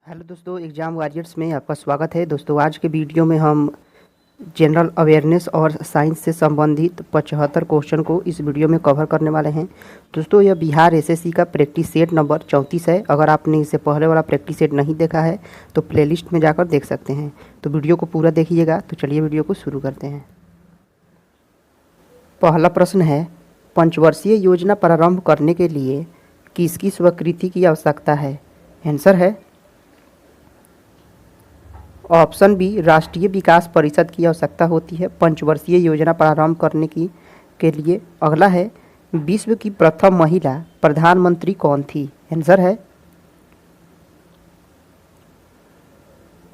Hello दोस्तों, exam warriors में आपका स्वागत है। दोस्तों, आज के वीडियो में हम जनरल अवेयरनेस और साइंस से संबंधित 75 क्वेश्चन को इस वीडियो में कवर करने वाले हैं। दोस्तों, यह बिहार एसएससी का प्रैक्टिस सेट नंबर 34 है। अगर आपने इससे पहले वाला प्रैक्टिस सेट नहीं देखा है तो प्लेलिस्ट में जाकर देख सकते हैं। तो वीडियो को पूरा देखिएगा। तो चलिए वीडियो को शुरू करते हैं। पहला प्रश्न है, पंचवर्षीय योजना प्रारंभ करने के लिए किसकी स्वीकृति की आवश्यकता है? आंसर है ऑप्शन बी, राष्ट्रीय विकास परिषद की आवश्यकता होती है पंचवर्षीय योजना प्रारंभ करने के लिए। अगला है, विश्व की प्रथम महिला प्रधानमंत्री कौन थी? आंसर है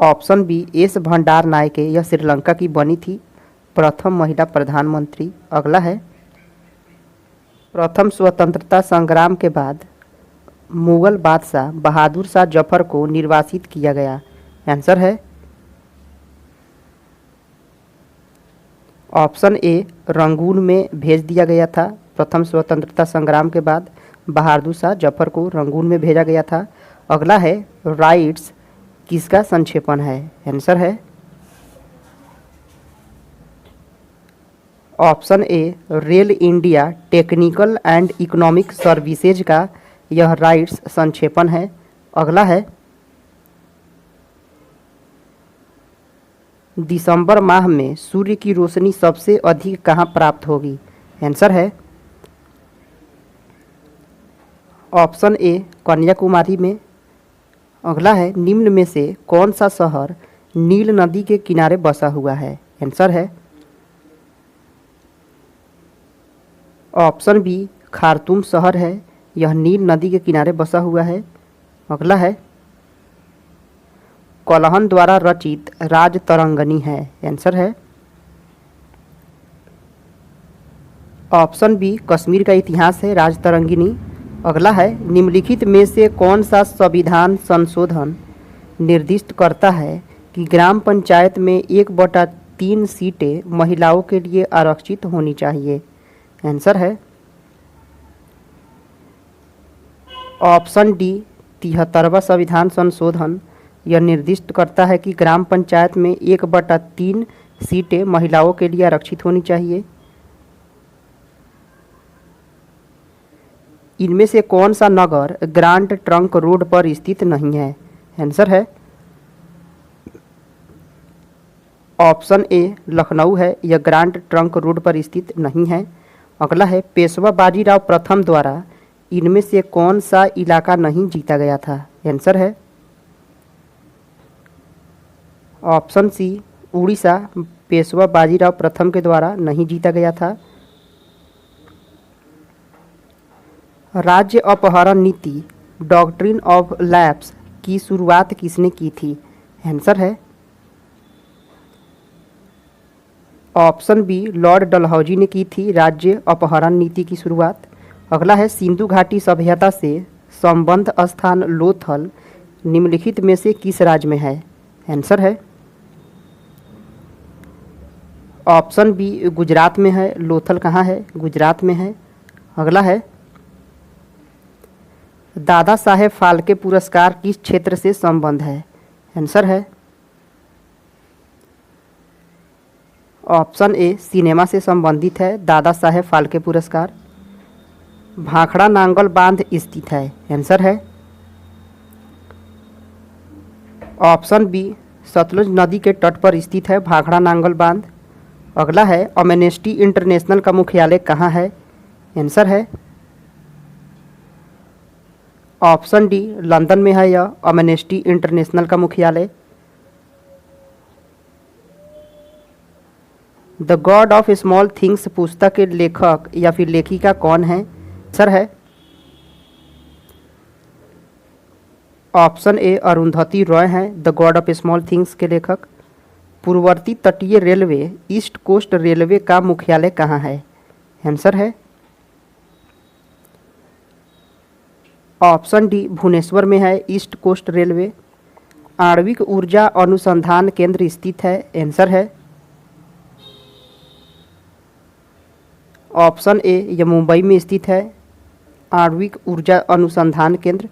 ऑप्शन बी, एस भंडार नायके। यह श्रीलंका की बनी थी प्रथम महिला प्रधानमंत्री। अगला है, प्रथम स्वतंत्रता संग्राम के बाद मुगल बादशाह बहादुर शाह जफर को निर्वासित किया गया। आंसर है ऑप्शन ए, रंगून में भेज दिया गया था। प्रथम स्वतंत्रता संग्राम के बाद बहादुर शाह जफर को रंगून में भेजा गया था। अगला है, राइट्स किसका संक्षेपण है? आंसर है option A, rail India technical and economic services का यह राइट्स संक्षेपण है। अगला है, दिसंबर माह में सूर्य की रोशनी सबसे अधिक कहाँ प्राप्त होगी? आंसर है ऑप्शन ए, कन्याकुमारी में। अगला है, निम्न में से कौन सा शहर नील नदी के किनारे बसा हुआ है? आंसर है ऑप्शन बी, खार्तूम शहर है। यह नील नदी के किनारे बसा हुआ है। अगला है, कलहन द्वारा रचित राज तरंगनी है। आंसर है ऑप्शन बी, कश्मीर का इतिहास है राज तरंगिनी। अगला है, निम्नलिखित में से कौन सा संविधान संशोधन निर्दिष्ट करता है कि ग्राम पंचायत में 1/3 सीटें महिलाओं के लिए आरक्षित होनी चाहिए? आंसर है ऑप्शन डी, 73वां संविधान संशोधन। यह निर्दिष्ट करता है कि ग्राम पंचायत में 1/3 सीटें महिलाओं के लिए आरक्षित होनी चाहिए। इनमें से कौन सा नगर ग्रांड ट्रंक रोड पर स्थित नहीं है? आंसर है ऑप्शन ए, लखनऊ है। यह ग्रांड ट्रंक रोड पर स्थित नहीं है। अगला है, पेशवा बाजीराव प्रथम द्वारा इनमें से कौन सा इलाका नहीं जीता गया था? आंसर है ऑप्शन सी, उड़ीसा पेशवा बाजीराव प्रथम के द्वारा नहीं जीता गया था। राज्य अपहरण नीति डॉक्ट्रिन ऑफ लैप्स की शुरुआत किसने की थी? आंसर है ऑप्शन बी, लॉर्ड डलहौजी ने की थी राज्य अपहरण नीति की शुरुआत। अगला है, सिंधु घाटी सभ्यता से संबंध स्थान लोथल निम्नलिखित में से किस राज्य में है? आंसर है ऑप्शन बी, गुजरात में है। लोथल कहाँ है? गुजरात में है। अगला है, दादा साहेब फाल्के पुरस्कार किस क्षेत्र से संबंध है? आंसर है ऑप्शन ए, सिनेमा से संबंधित है दादा साहेब फाल्के पुरस्कार। भाखड़ा नांगल बांध स्थित है? आंसर है ऑप्शन बी, सतलुज नदी के तट पर स्थित है भाखड़ा नांगल बांध। अगला है, अमेनेस्टी इंटरनेशनल का मुख्यालय कहाँ है? आंसर है ऑप्शन डी, लंदन में है यह अमेनेस्टी इंटरनेशनल का मुख्यालय। The God of small things पुस्तक के लेखक या फिर लेखिका कौन है? आंसर है ऑप्शन ए, अरुंधति रॉय हैं the God of small things के लेखक। पूर्ववर्ती तटीय रेलवे ईस्ट कोस्ट रेलवे का मुख्यालय कहाँ है? आंसर है ऑप्शन डी, भुवनेश्वर में है ईस्ट कोस्ट रेलवे। आणविक ऊर्जा अनुसंधान केंद्र स्थित है? आंसर है ऑप्शन ए, यह मुंबई में स्थित है आणविक ऊर्जा अनुसंधान केंद्र।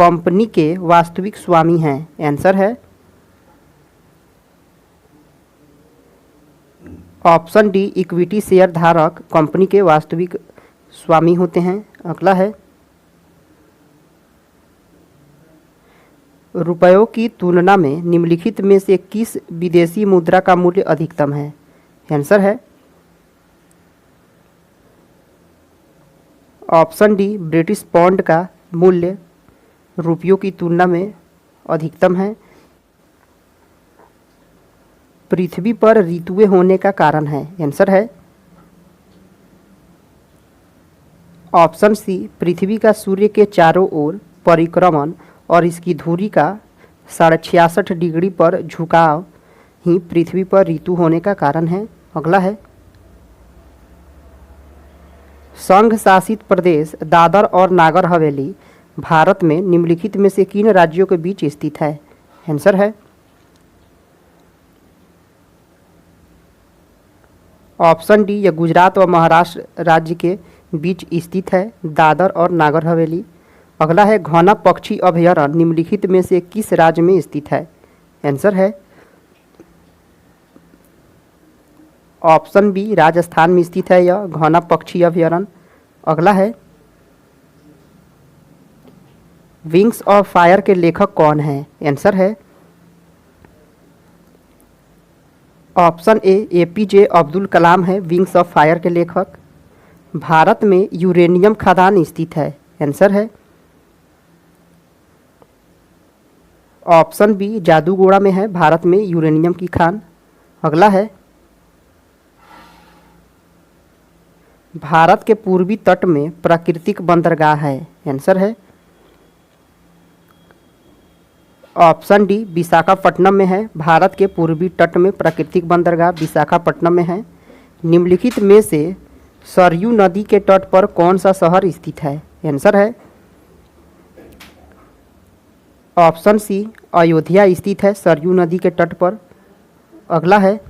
कंपनी के वास्तविक स्वामी हैं? आंसर है ऑप्शन डी, इक्विटी शेयर धारक कंपनी के वास्तविक स्वामी होते हैं। अगला है, रुपयों की तुलना में निम्नलिखित में से किस विदेशी मुद्रा का मूल्य अधिकतम है? आंसर है ऑप्शन डी, ब्रिटिश पाउंड का मूल्य रुपयों की तुलना में अधिकतम है। पृथ्वी पर ऋतुएं होने का कारण है? आंसर है ऑप्शन सी, पृथ्वी का सूर्य के चारों ओर परिक्रमण और इसकी धुरी का 66.5 डिग्री पर झुकाव ही पृथ्वी पर ऋतु होने का कारण है। अगला है, संघ शासित प्रदेश दादर और नागर हवेली भारत में निम्नलिखित में से किन राज्यों के बीच स्थित है? आंसर है ऑप्शन डी, यह गुजरात व महाराष्ट्र राज्य के बीच स्थित है, दादर और नागर हवेली। अगला है, घना पक्षी अभयारण्य निम्नलिखित में से किस राज्य में स्थित है? आंसर है ऑप्शन बी, राजस्थान में स्थित है यह घना पक्षी अभयारण्य। अगला है, विंग्स ऑफ फायर के लेखक कौन है? आंसर है option A, APJ Abdul Kalam है विंग्स ऑफ फायर के लेखक। भारत में यूरेनियम खदान स्थित है? आंसर है ऑप्शन बी, जादूगोड़ा में है भारत में यूरेनियम की खान। अगला है, भारत के पूर्वी तट में प्राकृतिक बंदरगाह है? आंसर है ऑप्शन डी, विशाखापट्टनम में है। भारत के पूर्वी तट में प्राकृतिक बंदरगाह विशाखापट्टनम में है। निम्नलिखित में से सरयू नदी के तट पर कौन सा शहर स्थित है? आंसर है ऑप्शन सी, अयोध्या स्थित है सरयू नदी के तट पर। अगला है,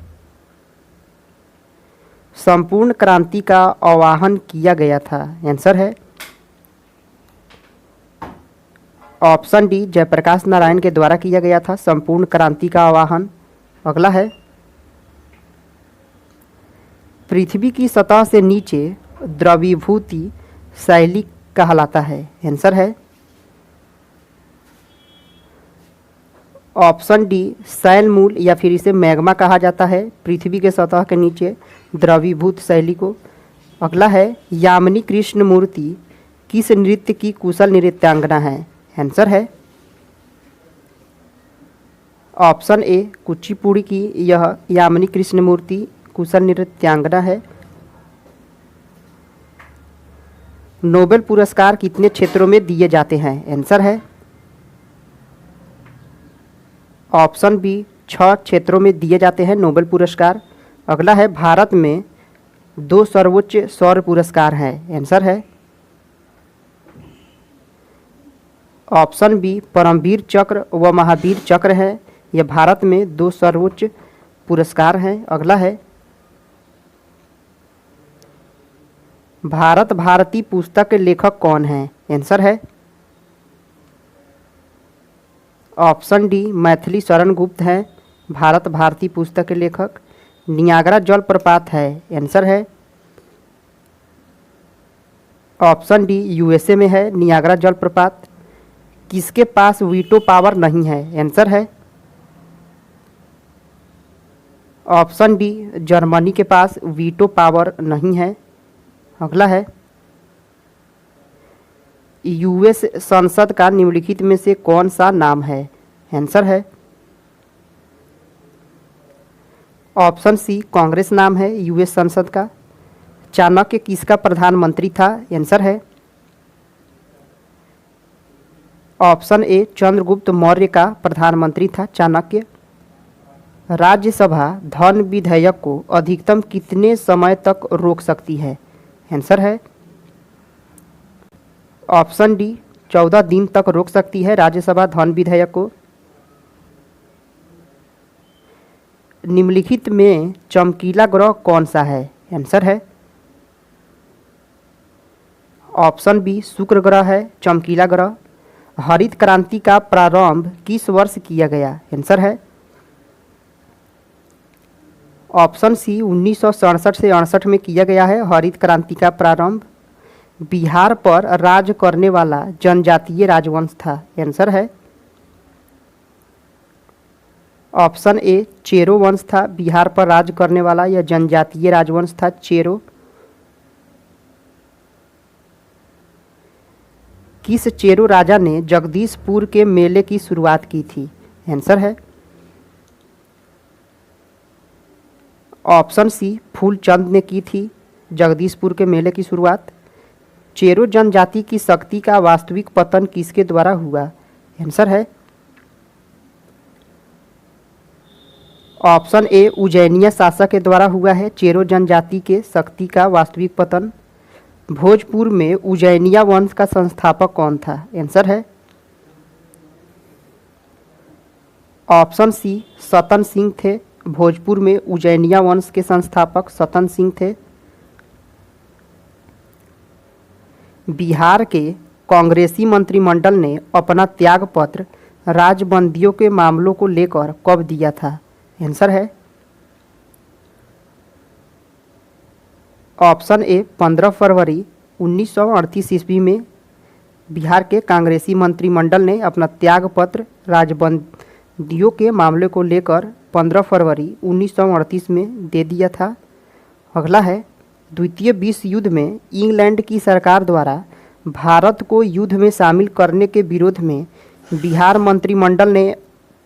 संपूर्ण क्रांति का आह्वान किया गया था? आंसर है ऑप्शन डी, जयप्रकाश नारायण के द्वारा किया गया था संपूर्ण क्रांति का आह्वान। अगला है, पृथ्वी की सतह से नीचे द्रवीभूति शैली कहलाता है? आंसर है ऑप्शन डी, शैल मूल या फिर इसे मैग्मा कहा जाता है पृथ्वी के सतह के नीचे द्रवीभूत शैली को। अगला है, यामिनी कृष्ण मूर्ति किस नृत्य की कुशल नृत्यांगना है? आंसर है ऑप्शन ए, कुचिपुड़ी की यह यामिनी कृष्ण मूर्ति कुशल नृत्यांगना है। नोबेल पुरस्कार कितने क्षेत्रों में दिए जाते हैं? आंसर है ऑप्शन बी, 6 क्षेत्रों में दिए जाते हैं नोबेल पुरस्कार। अगला है, भारत में 2 सर्वोच्च सौर पुरस्कार हैं? आंसर है ऑप्शन बी, परमवीर चक्र व महावीर चक्र है। यह भारत में 2 सर्वोच्च पुरस्कार हैं। अगला है, भारत भारती पुस्तक के लेखक कौन हैं? आंसर है ऑप्शन डी, मैथिली शरण गुप्त हैं भारत भारती पुस्तक के लेखक। नियाग्रा जलप्रपात है? आंसर है ऑप्शन डी, यूएसए में है नियाग्रा जलप्रपात। किसके पास वीटो पावर नहीं है? आंसर है ऑप्शन डी, जर्मनी के पास वीटो पावर नहीं है। अगला है, यूएस संसद का निम्नलिखित में से कौन सा नाम है? आंसर है ऑप्शन सी, कांग्रेस नाम है यूएस संसद का। चाणक्य किसका प्रधानमंत्री था? आंसर है ऑप्शन ए, चंद्रगुप्त मौर्य का प्रधानमंत्री था चाणक्य। राज्यसभा धन विधेयक को अधिकतम कितने समय तक रोक सकती है? आंसर है ऑप्शन डी, 14 दिन तक रोक सकती है राज्यसभा धन विधेयक को। निम्नलिखित में चमकीला ग्रह कौन सा है? आंसर है ऑप्शन बी, शुक्र ग्रह है चमकीला ग्रह। हरित क्रांति का प्रारंभ किस वर्ष किया गया? आंसर है ऑप्शन सी 1967 से 68 में किया गया है हरित क्रांति का प्रारंभ। बिहार पर राज करने वाला जनजातीय राजवंश था। आंसर है ऑप्शन ए चेरो वंश था। बिहार पर राज करने वाला यह जनजातीय राजवंश था चेरो। किस चेरो राजा ने जगदीशपुर के मेले की शुरुआत की थी? आंसर है ऑप्शन सी फूलचंद ने की थी जगदीशपुर के मेले की शुरुआत। चेरो जनजाति की शक्ति का वास्तविक पतन किसके द्वारा हुआ? आंसर है ऑप्शन ए उज्जैनिया शासक के द्वारा हुआ है चेरो जनजाति के शक्ति का वास्तविक पतन। भोजपुर में उज्जैनिया वंश का संस्थापक कौन था? आंसर है ऑप्शन सी सतन सिंह थे। भोजपुर में उज्जैनिया वंश के संस्थापक सतन सिंह थे। बिहार के कांग्रेसी मंत्रिमंडल ने अपना त्यागपत्र राजबंदियों के मामलों को लेकर कब दिया था? आंसर है ऑप्शन ए 15 फरवरी 1938 ईस्वी में बिहार के कांग्रेसी मंत्रिमंडल ने अपना त्यागपत्र राजबंदियों के मामले को लेकर 15 फरवरी 1938 में दे दिया था। अगला है द्वितीय विश्व युद्ध में इंग्लैंड की सरकार द्वारा भारत को युद्ध में शामिल करने के विरोध में बिहार मंत्रिमंडल ने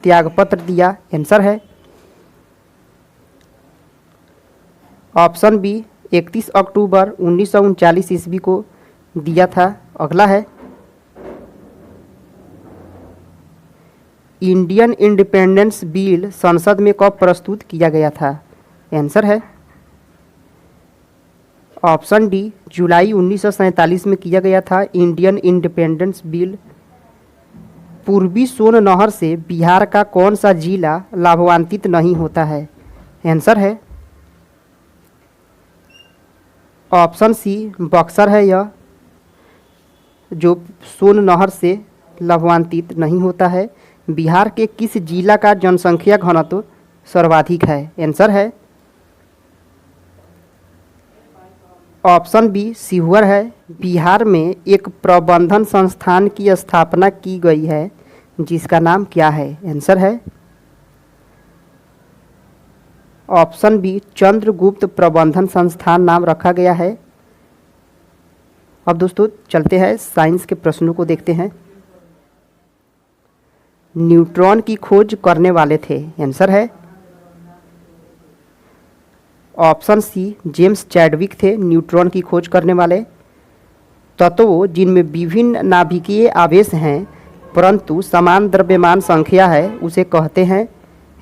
त्यागपत्र दिया। आंसर है ऑप्शन बी 31 अक्टूबर 1939 ईस्वी को दिया था। अगला है इंडियन इंडिपेंडेंस बिल संसद में कब प्रस्तुत किया गया था? आंसर है ऑप्शन डी जुलाई 1947 में किया गया था इंडियन इंडिपेंडेंस बिल। पूर्वी सोन नहर से बिहार का कौन सा जिला लाभान्वित नहीं होता है? आंसर है ऑप्शन सी बक्सर है यह जो सोन नहर से लाभान्वित नहीं होता है। बिहार के किस जिला का जनसंख्या घनत्व सर्वाधिक है? आंसर है ऑप्शन बी शिवहर है। बिहार में एक प्रबंधन संस्थान की स्थापना की गई है जिसका नाम क्या है? आंसर है ऑप्शन बी चंद्रगुप्त प्रबंधन संस्थान नाम रखा गया है। अब दोस्तों चलते हैं साइंस के प्रश्नों को देखते हैं। न्यूट्रॉन की खोज करने वाले थे? आंसर है ऑप्शन सी जेम्स चैडविक थे न्यूट्रॉन की खोज करने वाले। तत्वों जिनमें विभिन्न नाभिकीय आवेश हैं परंतु समान द्रव्यमान संख्या है उसे कहते हैं?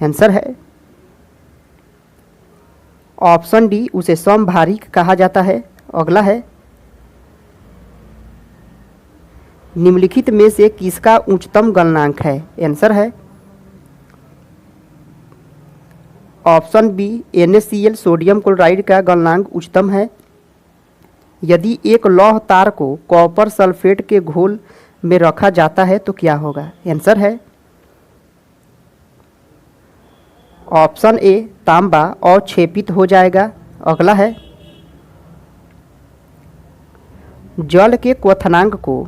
आंसर है ऑप्शन डी उसे समभारिक कहा जाता है। अगला है निम्नलिखित में से किसका उच्चतम गलनांक है? आंसर है option b NaCl sodium chloride का गलनांक उच्चतम है। यदि एक लौह तार को कॉपर सल्फेट के घोल में रखा जाता है तो क्या होगा? आंसर है ऑप्शन ए तांबा अवक्षेपित हो जाएगा। अगला है जल के क्वथनांक को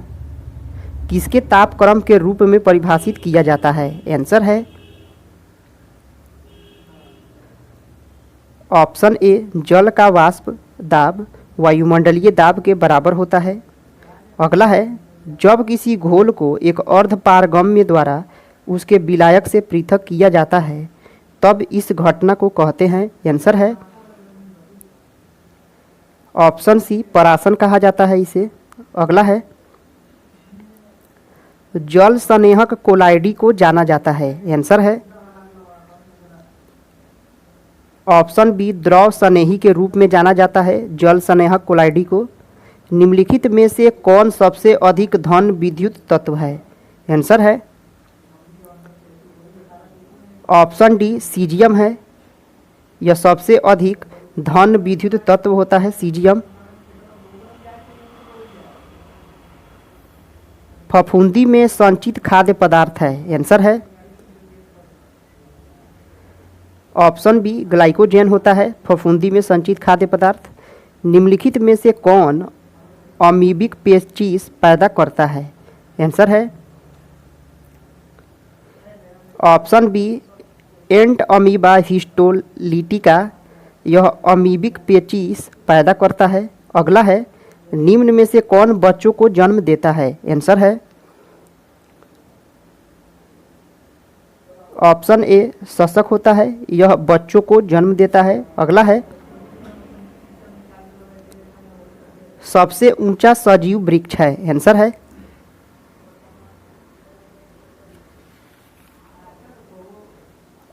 किसके तापक्रम के रूप में परिभाषित किया जाता है? आंसर है ऑप्शन ए जल का वाष्प दाब वायुमंडलीय दाब के बराबर होता है। अगला है जब किसी घोल को एक अर्धपारगम्य द्वारा उसके विलायक से पृथक किया जाता है तब इस घटना को कहते हैं? आंसर है ऑप्शन सी परासन कहा जाता है इसे। अगला है जल संनेहक कोलाइडी को जाना जाता है? आंसर है ऑप्शन बी द्रव सनेही के रूप में जाना जाता है जल संनेहक कोलाइडी को। निम्नलिखित में से कौन सबसे अधिक धन विद्युत तत्व है? आंसर है ऑप्शन डी सीजियम है। यह सबसे अधिक धन विद्युत तत्व होता है सीजियम। फफूंदी में संचित खाद्य पदार्थ है? आंसर है ऑप्शन बी ग्लाइकोजन होता है फफूंदी में संचित खाद्य पदार्थ। निम्नलिखित में से कौन अमीबिक पेचिश पैदा करता है? आंसर है ऑप्शन बी एंट अमीबा हिस्टोलिटिका, यह अमीबिक पेचिश पैदा करता है। अगला है निम्न में से कौन बच्चों को जन्म देता है? आंसर है ऑप्शन ए शशक होता है, यह बच्चों को जन्म देता है। अगला है सबसे ऊंचा सजीव वृक्ष है? आंसर है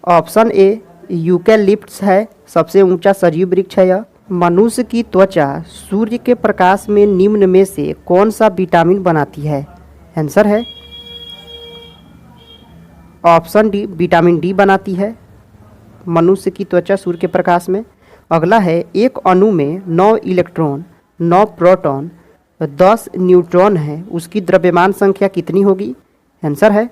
ऑप्शन ए यूकेलिप्टस है, सबसे ऊंचा सजीव वृक्ष है यह। मनुष्य की त्वचा सूर्य के प्रकाश में निम्न में से कौन सा विटामिन बनाती है? आंसर है ऑप्शन डी विटामिन डी बनाती है मनुष्य की त्वचा सूर्य के प्रकाश में। अगला है एक अणु में 9 इलेक्ट्रॉन 9 प्रोटॉन 10 न्यूट्रॉन है, उसकी द्रव्यमान संख्या कितनी होगी? आंसर है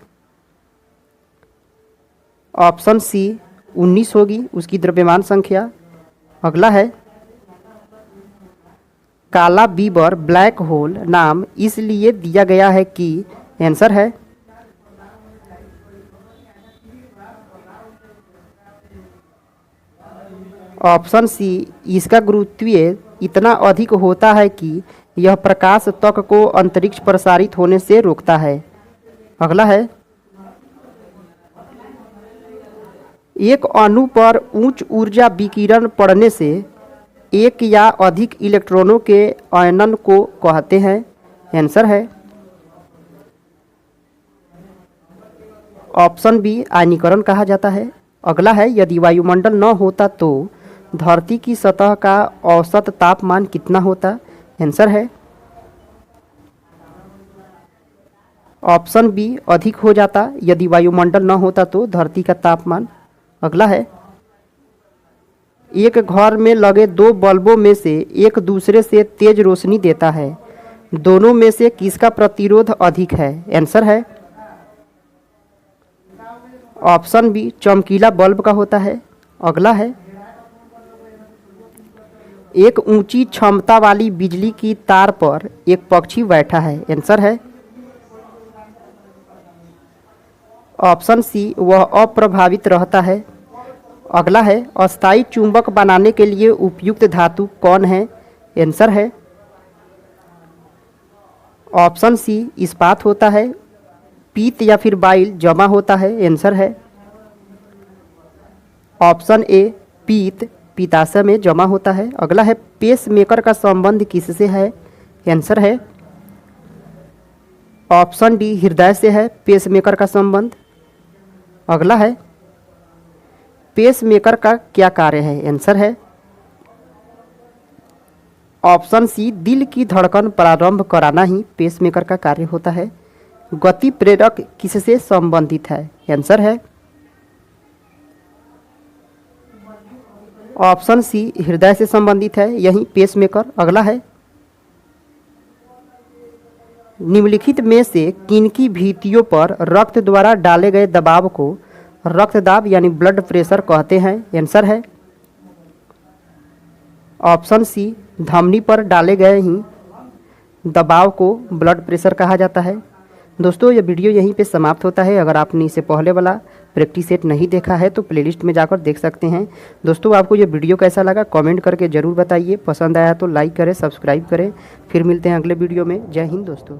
ऑप्शन सी 19 होगी उसकी द्रव्यमान संख्या। अगला है काला बीबर ब्लैक होल नाम इसलिए दिया गया है कि? आंसर है ऑप्शन सी इसका गुरुत्वीय इतना अधिक होता है कि यह प्रकाश तक को अंतरिक्ष प्रसारित होने से रोकता है। अगला है एक अणु पर उच्च ऊर्जा विकिरण पड़ने से एक या अधिक इलेक्ट्रॉनों के आयनन को कहते हैं? आंसर है ऑप्शन बी आयनीकरण कहा जाता है। अगला है यदि वायुमंडल न होता तो धरती की सतह का औसत तापमान कितना होता? आंसर है ऑप्शन बी अधिक हो जाता, यदि वायुमंडल न होता तो धरती का तापमान। अगला है एक घर में लगे 2 बल्बों में से एक दूसरे से तेज रोशनी देता है, दोनों में से किसका प्रतिरोध अधिक है? आंसर है ऑप्शन बी चमकीला बल्ब का होता है। अगला है एक ऊंची क्षमता वाली बिजली की तार पर एक पक्षी बैठा है। आंसर है ऑप्शन सी वह अप्रभावित रहता है। अगला है अस्थायी चुंबक बनाने के लिए उपयुक्त धातु कौन है? आंसर है ऑप्शन सी इस्पात होता है, पीत या फिर बाइल जमा होता है। आंसर है ऑप्शन ए पीत पित्ताशय में जमा होता है। अगला है पेसमेकर का संबंध किससे है? आंसर है ऑप्शन डी हृदय से है पेसमेकर का संबंध। अगला है पेसमेकर का क्या कार्य है? आंसर है ऑप्शन सी दिल की धड़कन प्रारंभ कराना ही पेसमेकर का कार्य होता है। गति प्रेरक किससे संबंधित है? आंसर है ऑप्शन सी हृदय से संबंधित है यही पेसमेकर। अगला है निम्नलिखित में से किनकी भित्तियों पर रक्त द्वारा डाले गए दबाव को रक्तदाब यानी ब्लड प्रेशर कहते हैं? आंसर है ऑप्शन सी धमनी पर डाले गए ही दबाव को ब्लड प्रेशर कहा जाता है। दोस्तों यह वीडियो यहीं पे समाप्त होता है। अगर आपने इसे पहले वाला प्रैक्टिस सेट नहीं देखा है तो प्लेलिस्ट में जाकर देख सकते हैं। दोस्तों आपको ये वीडियो कैसा लगा कमेंट करके ज़रूर बताइए। पसंद आया तो लाइक करें, सब्सक्राइब करें। फिर मिलते हैं अगले वीडियो में। जय हिंद दोस्तों।